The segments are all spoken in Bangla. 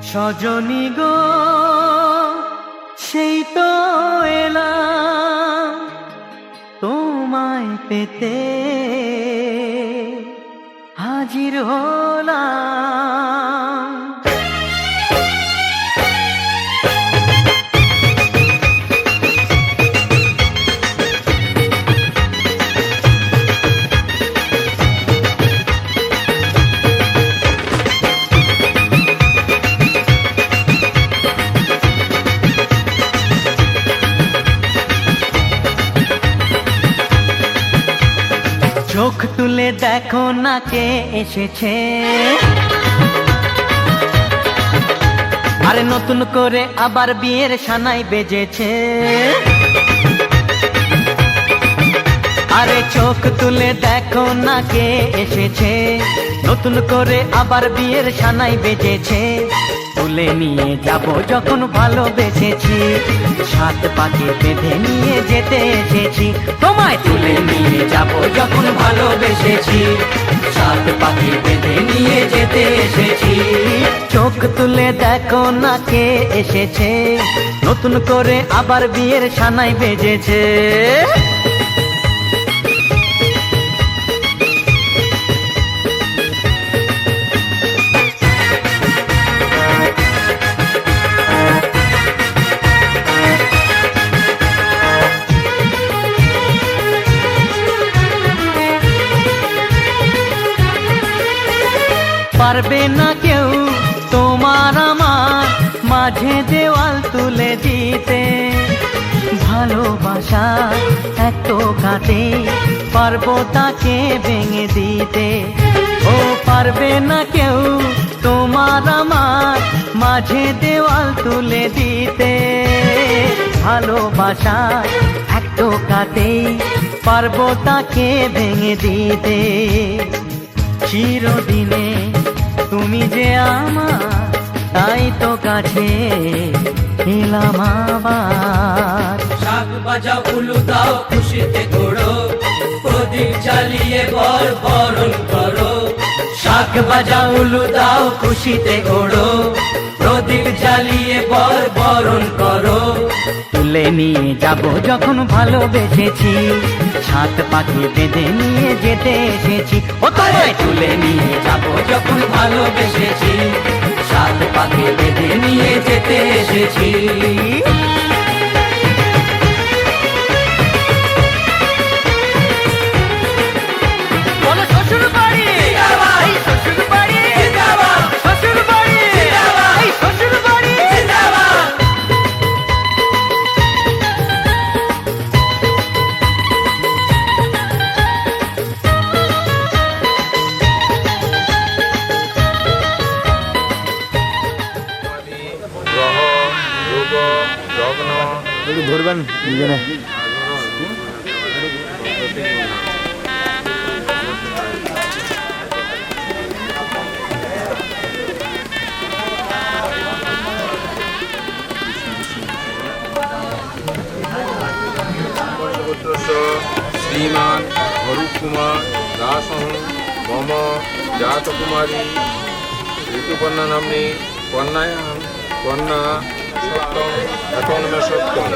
সজনী গো সেই তো এলাম তোমায় পেতে হাজির হলাম। চোখ তুলে দেখো না কে এসেছে, আরে নতুন করে আবার বিয়ের সানাই বেজেছে। আরে চোখ তুলে দেখো না কে এসেছে, নতুন করে আবার বিয়ের সানাই বেজেছে। তুলে নিয়ে যাব যখন ভালোবেসেছি, সাত পাকে বেঁধে নিয়ে যেতে এসেছি। তোমায় তুলে নিয়ে যাব যখন ভালোবেসেছি, সাত পাকে বেঁধে নিয়ে যেতে এসেছি। চোখ তুলে দেখো না কে এসেছে, নতুন করে আবার বিয়ের সানাই বেজেছে। পারবে না কেউ তোমার আমার মাঝে দেওয়াল তুলে দিতে, ভালোবাসা এত কাটে পারবো তাকে ভেঙে দিতে। ও পারবে না কেউ তোমার আমার মাঝে দেওয়াল তুলে দিতে, ভালোবাসা এত কাটে পারবো তাকে ভেঙে দিতে। চিরদিনে তুমি যে আমার, তাই তো কাছে এলাম আবার। শাক বাজাও উলু দাও খুশিতে ঘোড়ো, প্রদীপ জ্বালিয়ে বরণ করো। শাক বাজাও উলু দাও খুশিতে ওড়ো, প্রদীপ জ্বালিয়ে বরণ করো। তুলে নিয়ে যাব যখন ভালোবেসেছি, সাত পাকে বেঁধে নিয়ে যেতে এসেছি। ও তোমায় তুলে নিয়ে যাব যখন ভালোবেসেছি, সাত পাকে বেঁধে নিয়ে যেতে এসেছি। ধরবেন দুজনে। श्रीमान अरूप कुमार दास मम जातकुमारी ऋतुपर्णा नामनी कन्यायां कन्या सप्तम एकानमे सप्तम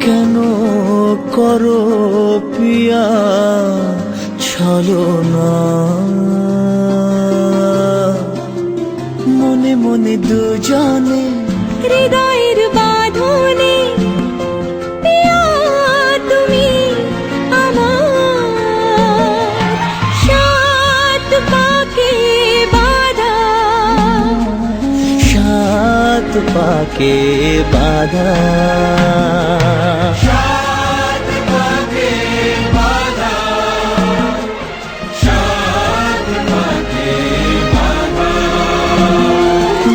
কেন করো পিয়া ছলনা, মনে মনে দুজনে হৃদয়ের বাঁধনে পিয়া তুমি আমার, সাত পাকে বাঁধা, সাত পাকে বাঁধা।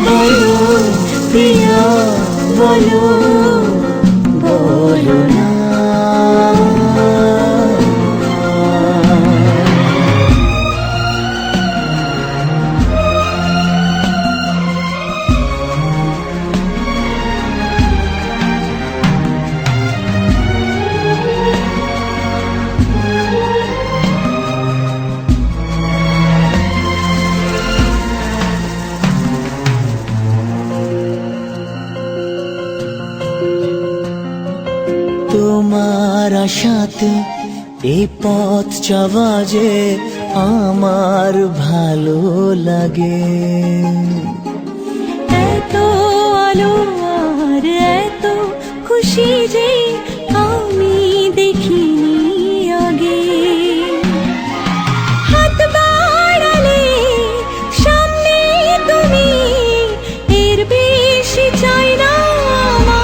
বলো প্রিয়া বলো, বলো না। তোমার আশাতে এই পথ চলা যে আমার ভালো লাগে। এত আলো আর এত খুশি যে আমি দেখিনি আগে। হাত বাড়ালে সামনে তুমি, এর বেশি চাই না আমার।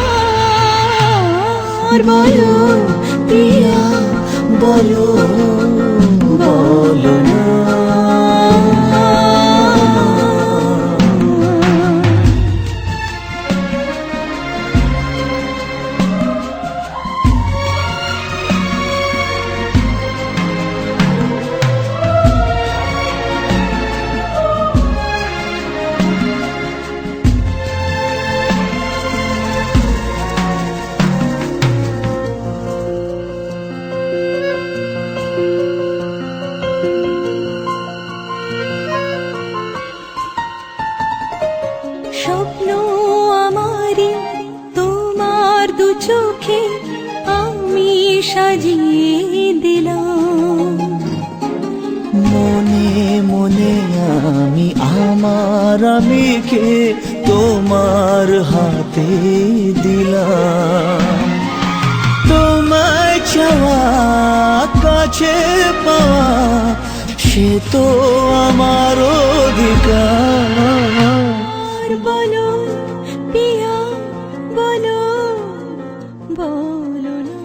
বলো প্রিয়া বলো, বলো না। স্বপ্ন আমারি তোমার দু চোখে আমি সাজিয়ে দিলাম। মনে মনে আমি আমার আমিকে তোমার হাতে দিলাম। তোমায় চাওয়া কাছে পাওয়া সে তো আমার অধিকার। আর বলো পিয়া বলো, বলো না।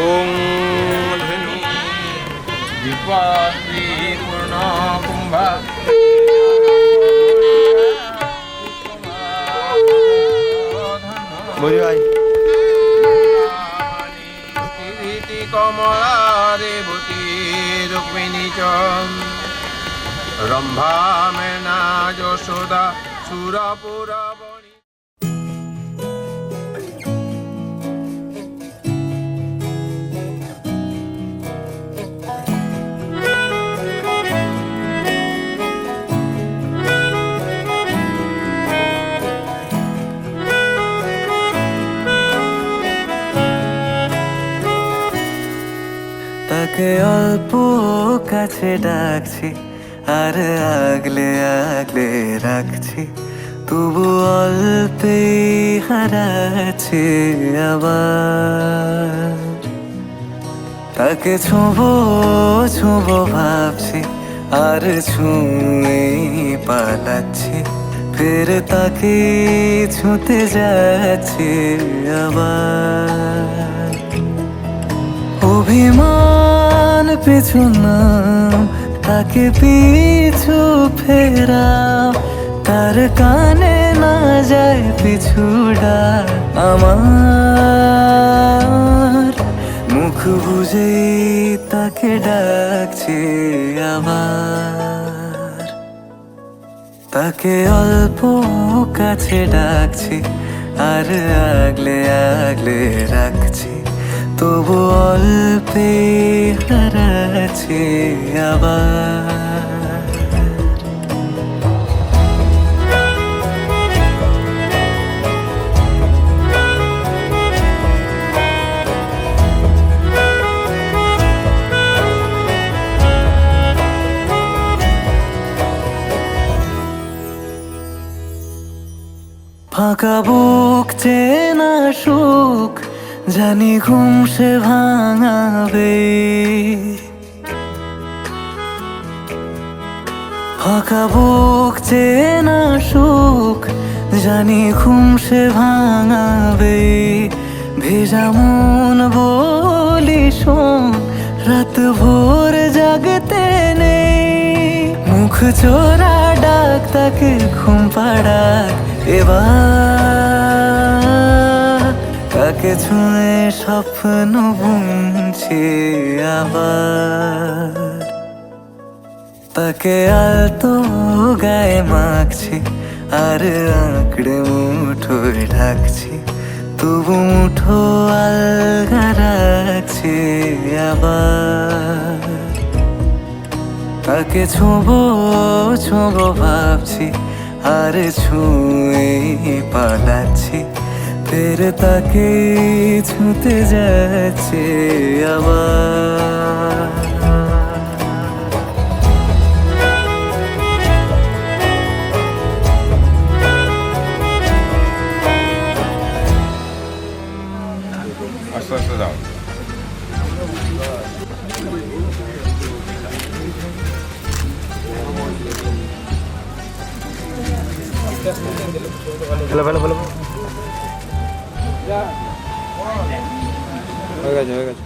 ওম ধনু দীপাদ্রি পূর্ণ কুম্ভা কমলা রেবতী রুক্মিণী চ রম্ভা মেনা যশোদা সুরপুরা বণী। তাকে অল্প কাছে ডাকছি আর আগলে আগলে রাখছি, তবু অল্পে হারাচ্ছে আবার। তাকে ছোঁবো ছোঁবো ভাবছি আর ছুঁয়ে পালাচ্ছি, ফের তাকে ছুঁতে যাচ্ছে আবার। অভিমান পিছু নাম, তাকে পিছু ফেরাও, তার কানে না যায় পিছু ডাক আমার। মুখ বুঝে তাকে ডাকছে আবার। তাকে অল্প কাছে ডাকছি আর আগলে আগলে রাখছি, তবু অল্পে হারাচ্ছি আবার। ফাঁকা বুক চেনা সুখ জানি ঘুম সে ভাঙাবে, ফাঁকা বুক চেনা সুখ জানি ঘুম সে ভাঙাবে। ভেজা মন বলি শোন, রাত ভোর জাগতে নেই, মুখ চোরা ডাক তাকে ঘুম পাড়াক এবার। তাকে ছুঁয়ে স্বপ্ন বুনছি আবার, তাকে আলতো গায়ে মাখছি আর আঁকড়ে মুঠোয় ঢাকছি, তবু মুঠো আলগা রাখছি আবার। তাকে ছোঁবো ছোঁবো ভাবছি আর ছুঁয়ে পালাচ্ছি, ফের তাকে ছুঁতে যাচ্ছে আবার। আস্তে আস্তে যাও। ফেলো ফেলো ফেলো, হয়ে গেছে হয়ে গেছে।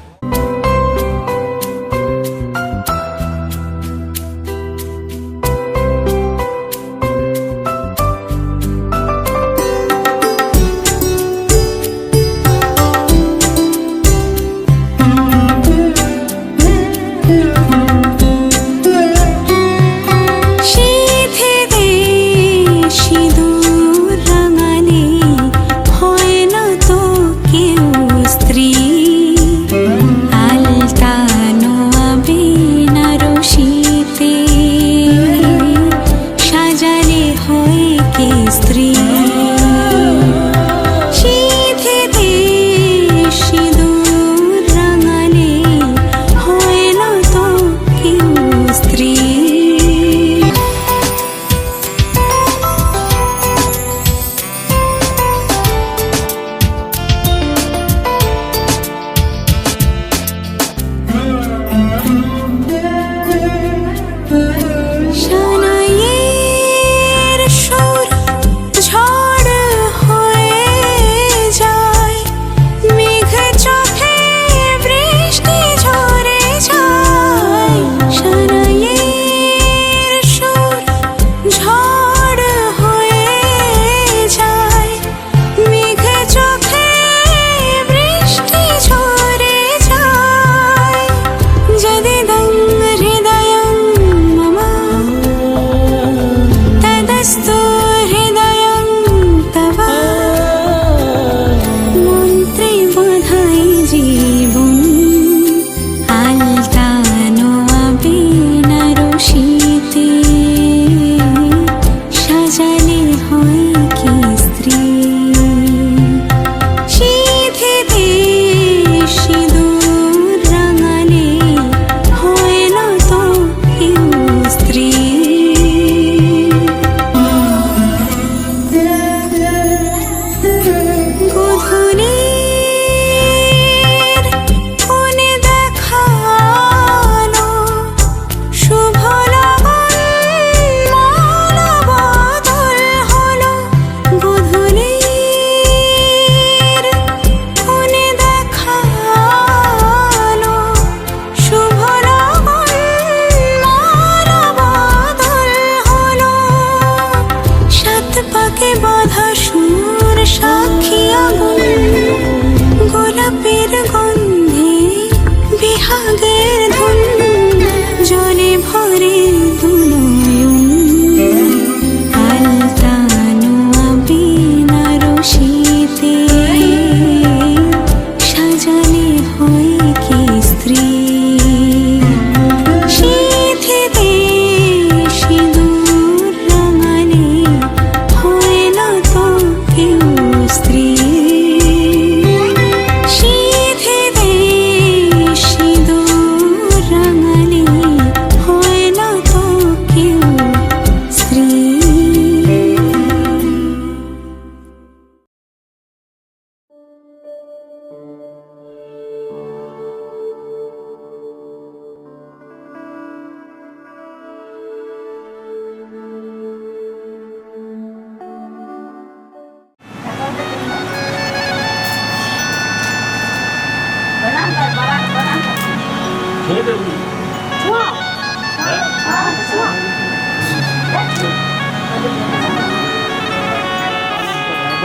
আলতা নোয়া বিনা রশি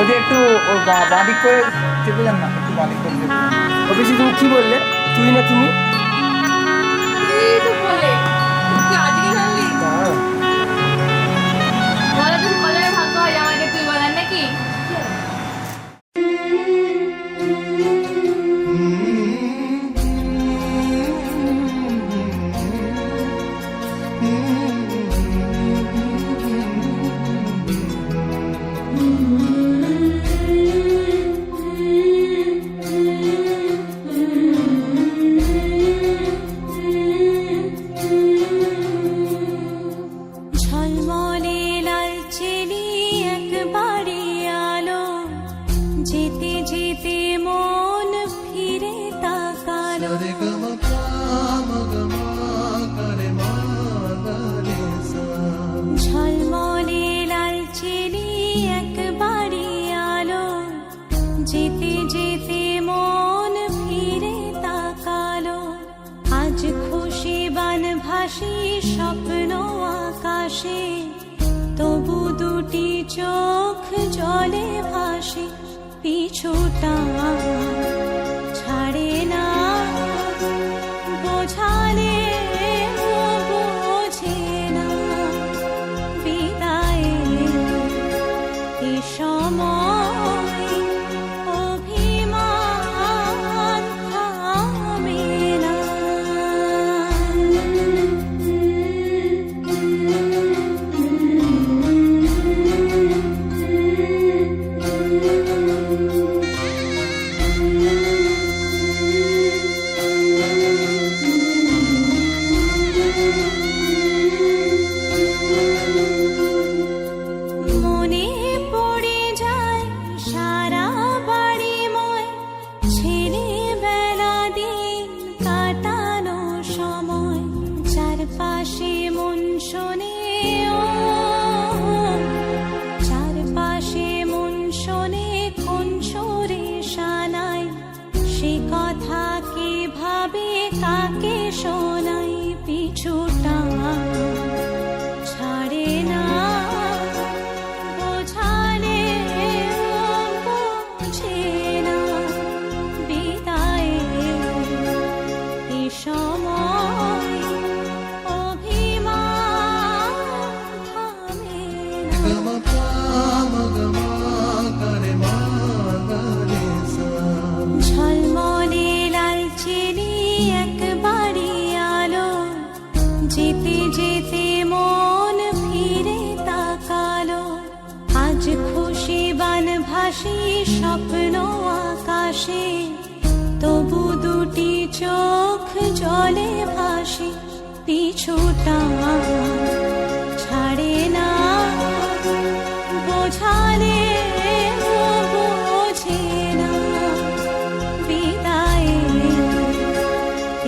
যদি একটু বাদিক করে চেপে যান না, একটু বাদিক করে চেপে যান। ও বেশি তুমি কি বললে, তুই না তুমি? তুই তো বলে তুই আজকে জানলি বলে তুই বলে ভাগ্য হয় আমাকে তুই বলার নাকি ঝলমলে লালচেলি একবারে আলো, যেতে যেতে মন ফিরে তাকালো। ঝলমলে লালচেলি একবারে আলো, যেতে যেতে মন ফিরে তাকালো। আজ খুশি বান ভাসি স্বপ্ন আকাশে, তবু দুটি চোখ জলে ভাসে। পিছুটা ছাড়ে না, বোঝালে বোঝে না। বিদায়ের এ সময় অভিমান থামে না। মনে পড়ে যায় সারা বাড়িময় ছেলেবেলা দিন কাটানো সময়। চারপাশে মন শোনে ও, চারপাশে মন শোনে কোন সুরে শানাই। সে কথা কে ভাবে কাকে শোনাই। পিছুটা ছাড়ে না, বোঝালে বোঝে না। বিদায়ের এ সময় অভিমান থামে না। ঝলমলে লালচেলি একবারে আলো, যেতে যেতে মন ফিরে তাকালো। আজ খুশি বান ভাসি স্বপ্ন আকাশে, তবু দুটি চোখ জলে ভাসে। পিছুটা ছাড়ে না, বোঝালে বোঝে না। বিদায়ের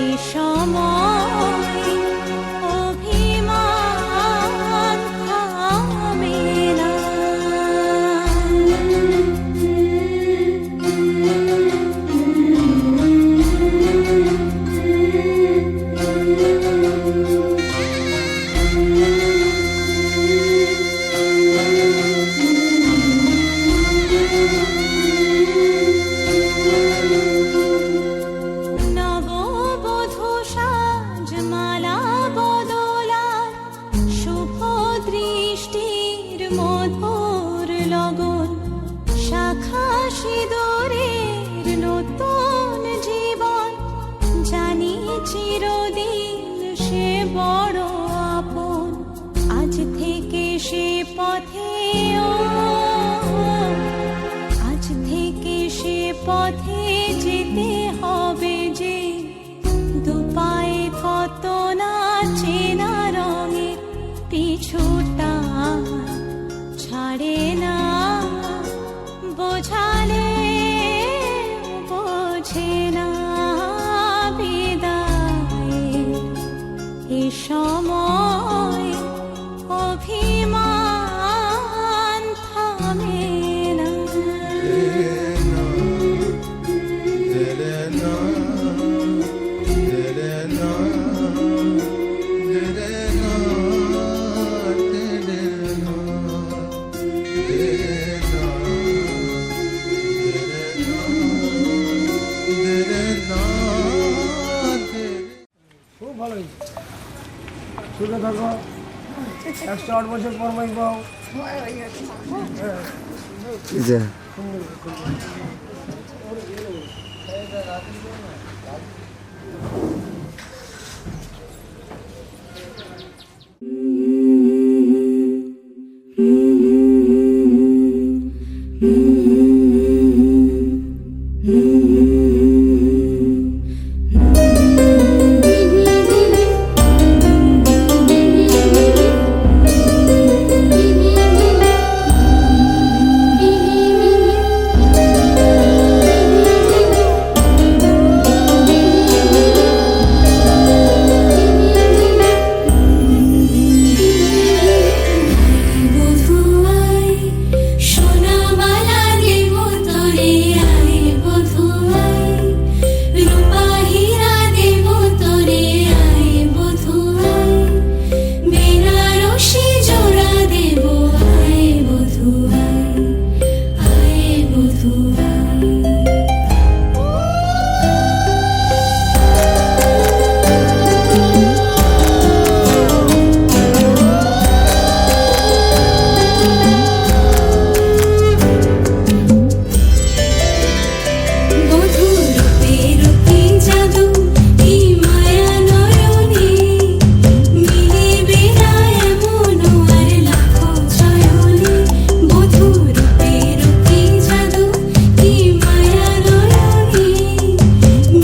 এ সময় অভিমান থামে না। নববধূ সাজমালা বদলার, শুভ দৃষ্টির মধুর লগন। শাখা সিঁদুরের নতুন জীবন, জানি চিরদিন সে বড় আপন। আজ থেকে সে পথে ও, আজ থেকে সে পথে যেতে হবে যে। দুপায়ে কত না চেনা রঙের, পিছুটা ছাড়ে না, বোঝালে বোঝে না। বিদায়ের এ সময় অভিমান থাকো 108 বছর পর মাইক পাও বধুয়াই সোনামালা দেব তোরে আয় বধুয়াই রূপা হীরা দেব তোরে আয় বধুয়াই বেনারসি জোড়া দেব আয় বধুয়াই আয় বধুয়াই বধুরূপের কি জাদু কি মায়া নয়নে মিলিবে না এমন আর লাখো চয়নে বধুরূপের কি জাদু কি মায়া নয়নে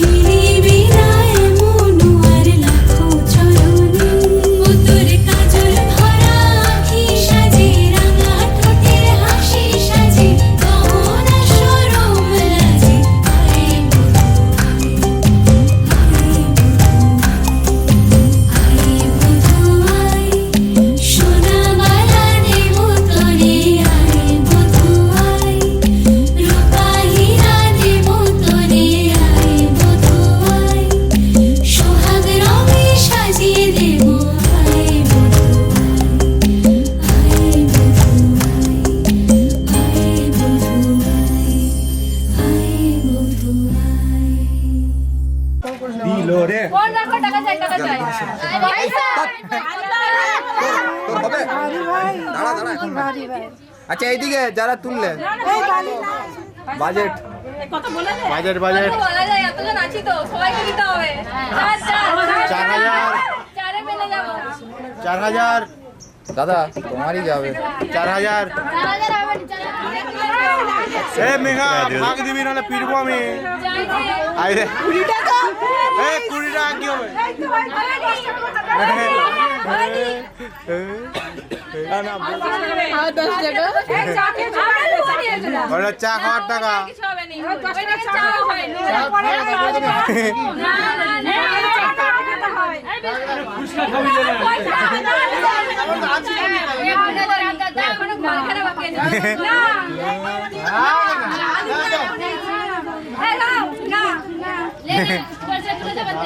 মিলিবে না এমন আর লাখো চয়নে তোর কাজল ভরা আঁখি সাজে রাঙা ঠোঁটের হাসি সাজে গহনা সরম লাজে আয় বধুয়াই সোনামালা দেব তোরে আয় বধুয়াই রূপা হীরা দেব তোরে আয় বধুয়াই সোহাগ রঙে সাজিয়ে দেব আয় বধুয়াই আয় বধুয়াই আয় বধুয়াই ফোন রাখো, টাকা চাই, টাকা চাই। পয়সা। আচ্ছা এইদিকে যারা তুললে বাজেট কত বলা যায়, এতজন আছি তো, সবাইকে দিতে হবে। চার, 4000 চারে পেলে যাবো। 4000 দাদা তোমারই যাবে 4000 4,000 হবে না, 4,000 এ মেঘা ভাগ দিবি নাহলে পিটবো আমি আই রে 20 টাকা এ 20 টাকা কি হবে না ওটা চা খাওয়ার টাকা কিছু হবে না, ওইটাকে চা হয় না। না, না, এখনো মাল খারাপ বাকি আছে। না। এই নাও, না, লে, পয়সা তুলে দেবেন।